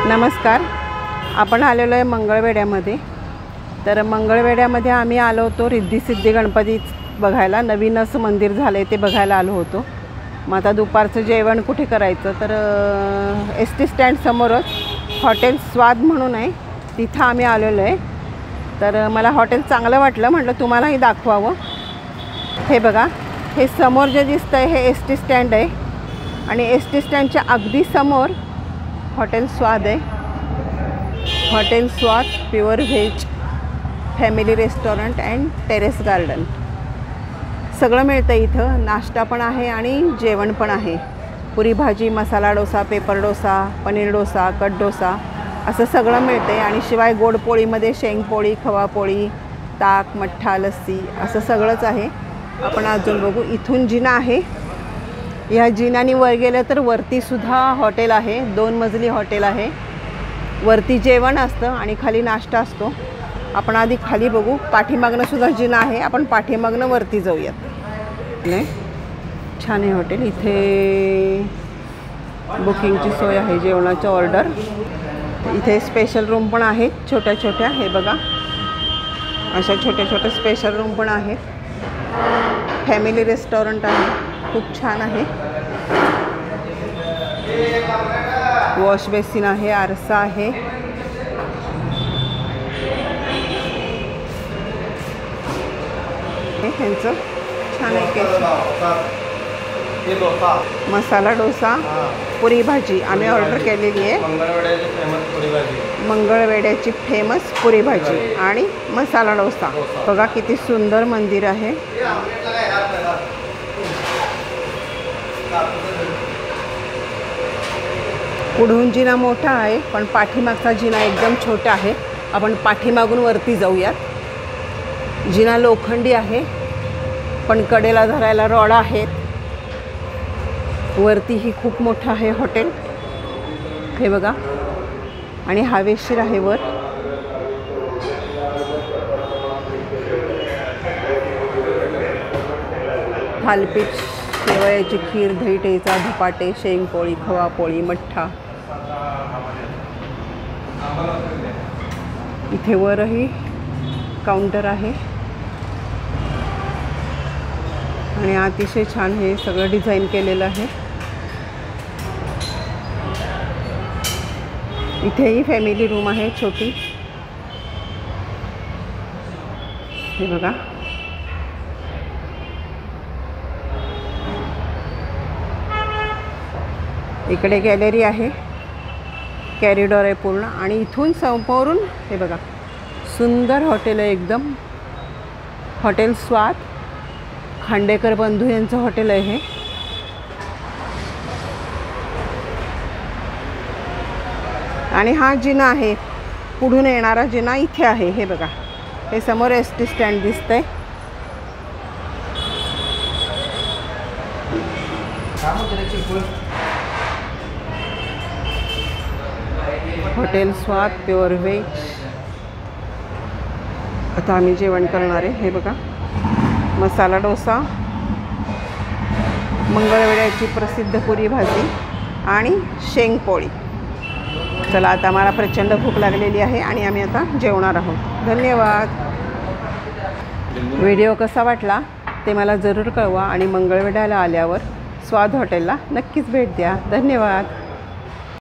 नमस्कार. आपण आलेलो आहे मंगळवेढ्यामध्ये. तर मंगळवेढ्यामध्ये आम्ही आलो होतो रिद्धी सिद्धी गणपती बघायला. नवीन असं मंदिर झालं आहे ते बघायला आलो होतो. मग आता दुपारचं जेवण कुठे करायचं, तर ST स्टँड समोरच हॉटेल स्वाद म्हणून आहे, तिथं आम्ही आलेलो आहे. तर मला हॉटेल चांगलं वाटलं, म्हटलं तुम्हालाही दाखवावं. हे बघा, हे समोर जे दिसतं आहे हे ST स्टँड आहे आणि ST स्टँडच्या अगदी समोर हॉटेल स्वाद आहे. हॉटेल स्वाद pure veg family restaurant and terrace garden सगळं मिळतं इथं. नाश्ता पण आहे आणि जेवण पण आहे. पुरी भाजी, मसाला डोसा, पेपर डोसा, पनीर डोसा, कट डोसा असं सगळं मिळते. आणि शिवाय गोड पोळीमध्ये शेंगपोळी, खवापोळी, ताक, मठ्ठा, लस्सी असं सगळंच आहे. आपण अजून बघू. इथून जिना आहे, ह्या जिन्याने वर गेलं तर वरतीसुद्धा हॉटेल आहे. 2 मजली हॉटेल आहे. वरती जेवण असतं आणि खाली नाश्ता असतो. आपण आधी खाली बघू. पाठीमागनं सुद्धा जिना आहे, आपण पाठीमागनं वरती जाऊयात. छान आहे हॉटेल. इथे बुकिंगची सोय आहे, जेवणाचं ऑर्डर. इथे स्पेशल रूम पण आहेत छोट्या छोट्या. हे बघा, अशा छोट्या छोट्या स्पेशल रूम पण आहेत. फॅमिली रेस्टॉरंट आहे, खूप छान आहे. वॉश बेसिन आहे, आरसा आहे. ह्यांचं छान आहे केस. मसाला डोसा, पुरी भाजी आम्ही ऑर्डर केलेली आहे. मंगळवेढ्याची फेमस पुरी भाजी आणि मसाला डोसा. बघा किती सुंदर मंदिर आहे. पुढून जिना मोठा आहे, पण पाठीमागचा जिना एकदम छोटा आहे. आपण पाठीमागून वरती जाऊयात. जिना लोखंडी आहे, पण कडेला धरायला रॉड आहेत. वरतीही खूप मोठं आहे हॉटेल. हे बघा, आणि हवेशीर आहे वर. थालपीठ, शेवयाची खीर, दही ठेचा, धपाटे, शेंगपोळी, खवापोळी, मठ्ठा. इथे वरही काउंटर आहे आणि अतिशय छान हे सगळं डिझाईन केलेलं आहे. इथेही फॅमिली रूम आहे छोटी. हे बघा, इकडे गॅलरी आहे, कॅरिडॉर आहे पूर्ण. आणि इथून समोरून हे बघा, सुंदर हॉटेल आहे एकदम. हॉटेल स्वाद, खांडेकर बंधू यांचं हॉटेल आहे हे. आणि हा जिना आहे, पुढून येणारा जिना इथे आहे. हे बघा, हे समोर ST स्टँड दिसतंय. हॉटेल स्वाद प्युअर व्हेज. आता आम्ही जेवण करणार आहे. हे बघा, मसाला डोसा, मंगळवेढ्याची प्रसिद्ध पुरी भाजी आणि शेंगपोळी. चला, आता मला प्रचंड भूक लागलेली आहे आणि आम्ही आता जेवणार आहोत. धन्यवाद. व्हिडिओ कसा वाटला ते मला जरूर कळवा आणि मंगळवेढ्याला आल्यावर स्वाद हॉटेलला नक्कीच भेट द्या. धन्यवाद.